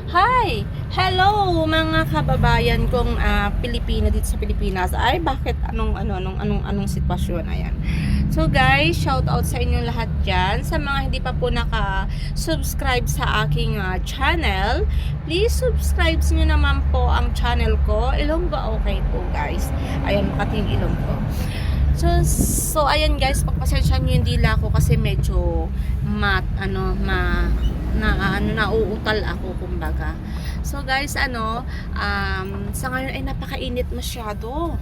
Hi! Hello mga kababayan kong Pilipino dito sa Pilipinas. Ay, bakit anong sitwasyon? Ayan. So guys, shout out sa inyong lahat dyan. Sa mga hindi pa po naka-subscribe sa aking channel, please subscribe nyo naman po ang channel ko. Ilonggo okay po guys. Ayan, Makating Ilonggo. So ayan guys, pagpasensya nyo yung dila ko kasi medyo nauutal ako kumbaga. So guys, sa ngayon ay napakainit masyado.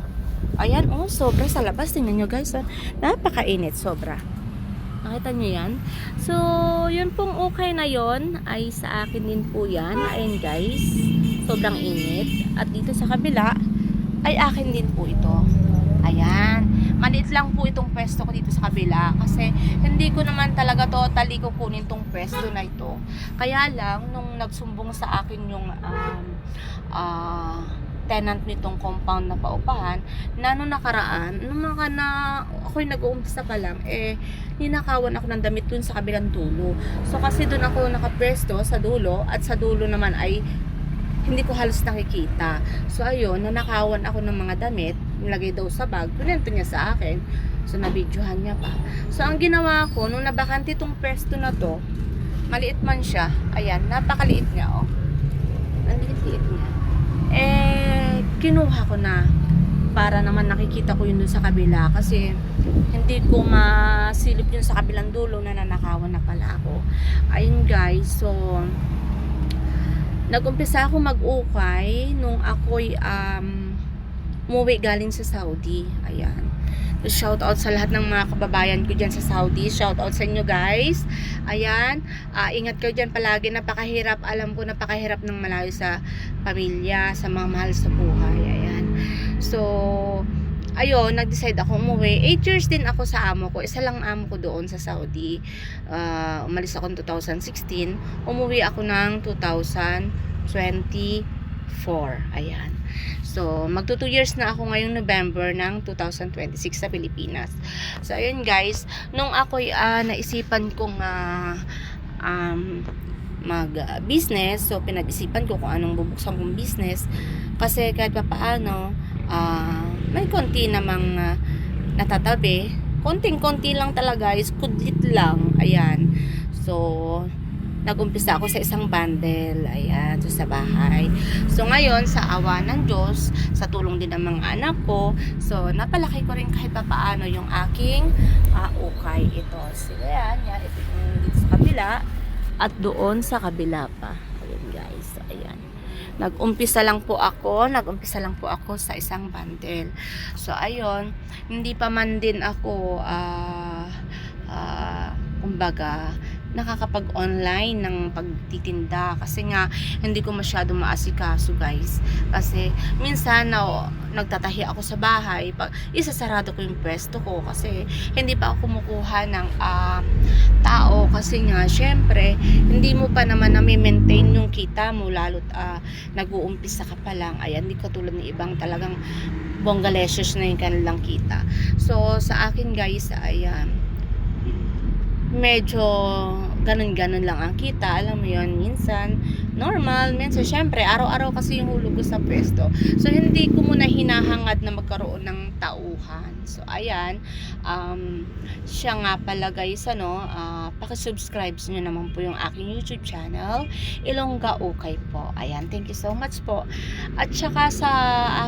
Ayan, sobra sa labas. Tingnan nyo guys, napakainit, sobra. Nakita nyo yan? So, yun pong okay na yon ay sa akin din po yan. Ayan guys, sobrang init. At dito sa kabila, ay akin din po ito. Ayan. Maliit lang po itong pwesto ko dito sa kabila kasi hindi ko naman talaga totally kukunin itong pwesto na ito. Kaya lang, nung nagsumbong sa akin yung tenant nitong compound na paupahan, na nung nakaraan, ako'y nag-uumpisa pa lang, ninakawan ako ng damit dun sa kabilang dulo. So kasi dun ako nakapwesto sa dulo at sa dulo naman ay hindi ko halos nakikita. So ayun, nanakawan ako ng mga damit, nilagay daw sa bag, pinento niya sa akin. So nabidyohan niya pa. So ang ginawa ko, nung nabakante itong pwesto na to, maliit man siya, ayan, napakaliit niya ang liit niya. Kinuha ko na para naman nakikita ko yun dun sa kabila kasi hindi ko masilip yun sa kabilang dulo na nanakawan na pala ako. Ayun guys, so nag-umpisa ako mag-ukay nung ako'y umuwi galing sa Saudi. Ayan. So, shout out sa lahat ng mga kababayan ko dyan sa Saudi. Shout out sa inyo guys. Ayan. Ingat kayo dyan palagi. Napakahirap. Alam ko napakahirap ng malayo sa pamilya, sa mga mahal sa buhay. Ayan. So, ayun, nag-decide ako umuwi. 8 years din ako sa amo ko. Isa lang amo ko doon sa Saudi. Umalis ako ng 2016. Umuwi ako ng 2024. Ayan. So, magto 2 years na ako ngayong November ng 2026 sa Pilipinas. So, ayun guys, nung ako'y naisipan kong mag-business, so pinag-isipan ko kung anong bubuksan kong business kasi kahit pa paano may konti namang natatabi, konting-konti lang talaga, is kudlit lang, ayan. So nag-umpisa ako sa isang bundle, ayan, so sa bahay. So ngayon, sa awa ng Diyos, sa tulong din ng mga anak ko, so napalaki ko rin kahit pa paano yung aking ukay. Ito, sila yan, ito yung dito sa kabila at doon sa kabila pa. Ayan guys, so ayan. Nag-umpisa lang po ako sa isang bundle. So ayun, hindi pa man din ako kumbaga nakakapag-online ng pagtitinda kasi nga hindi ko masyado maasikaso guys kasi minsan nagtatahi ako sa bahay pag isasarado ko yung pwesto ko kasi hindi pa ako kumukuha ng tao kasi nga syempre hindi mo pa naman na-maintain yung kita mo lalo't nag-uumpisa ka pa lang. Ayan, hindi katulad ng ibang talagang bonggalesios na yung kanilang kita. So sa akin guys, ayan, medyo ganun-ganun lang ang kita, alam mo yun, minsan normal, minsan syempre araw-araw kasi yung hulog ko sa pwesto, so hindi ko muna hinahangad na magkaroon ng tauhan. So ayan, siya nga pala guys, pakisubscribe nyo naman po yung aking YouTube channel, Ilongga Okay po. Ayan, thank you so much po. At saka sa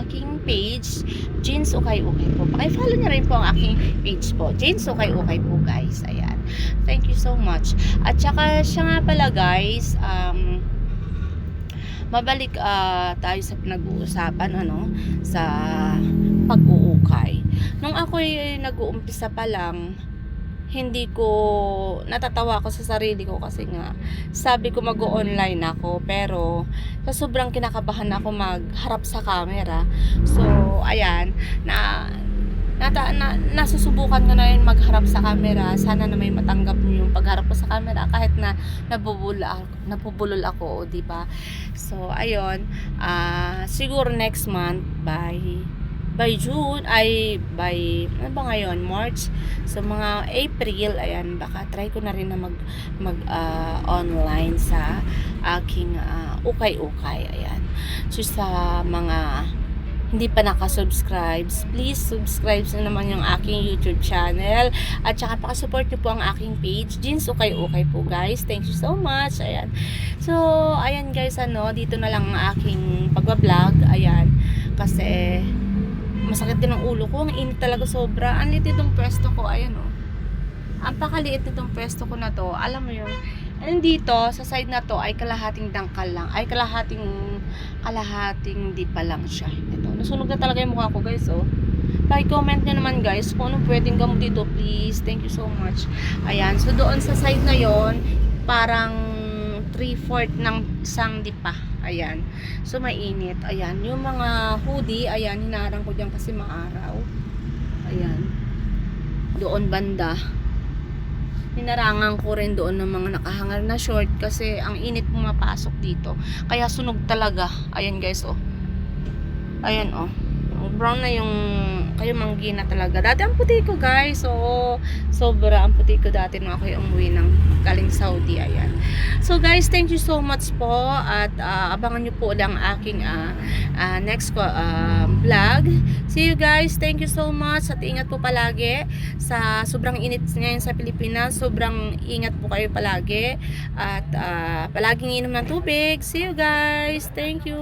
aking page, Jeans Okay Okay po, pakifollow nyo rin po ang aking page po, Jeans Okay Okay po guys. Ayan, thank you so much. At saka siya nga pala guys, mabalik tayo sa pinag-uusapan sa pag-uukay. Nung ako'y nag-uumpisa pa lang, hindi ko natatawa ako sa sarili ko kasi nga sabi ko mag-online ako pero sa sobrang kinakabahan ako magharap sa camera. So ayan, nasusubukan ko na yun magharap sa camera. Sana na may matanggap niyo yung pagharap ko sa camera kahit na napubulol ako, di ba? So ayun, siguro next month by June, ano ba ngayon, March, so mga April, ayan, baka try ko na rin na mag online sa aking ukay-ukay. Ayan. So sa mga hindi pa nakasubscribe, please subscribe na naman yung aking YouTube channel. At saka pakasupport nyo po ang aking page, Jeans Ukay-Ukay po guys. Thank you so much. Ayan. So, ayan guys, dito na lang ang aking pagbablog. Ayan. Kasi, masakit din ang ulo ko. Ang init talaga sobra. Ang liit itong pwesto ko. Ayan o. Ang pakaliit itong pwesto ko na to. Alam mo yun. And dito, sa side na to ay kalahating dangkal lang. Ay kalahating di pa lang siya. Ito, nasunog na talaga yung mukha ko guys, oh. Paki-comment nyo naman guys kung anong pwedeng gamot dito, please. Thank you so much. Ayan, so doon sa side na yon parang 3/4 ng isang dipa. Ayan. So mainit. Ayan, yung mga hoodie, ayan, hinarang ko diyan kasi maaraw. Ayan. Doon banda. Hinarangan ko rin doon ng mga nakahangar na short kasi ang init pumapasok dito. Kaya sunog talaga. Ayan guys, oh. Ayan, oh. Brown na yung kayo manggi na talaga. Dati ang puti ko guys. So, sobra ang puti ko dati nung ako yung umuwi ng galing Saudi. Ayan. So guys, thank you so much po. At abangan nyo po lang aking next vlog. See you guys. Thank you so much. At ingat po palagi. Sa sobrang init ngayon sa Pilipinas. Sobrang ingat po kayo palagi. At palaging inom ng tubig. See you guys. Thank you.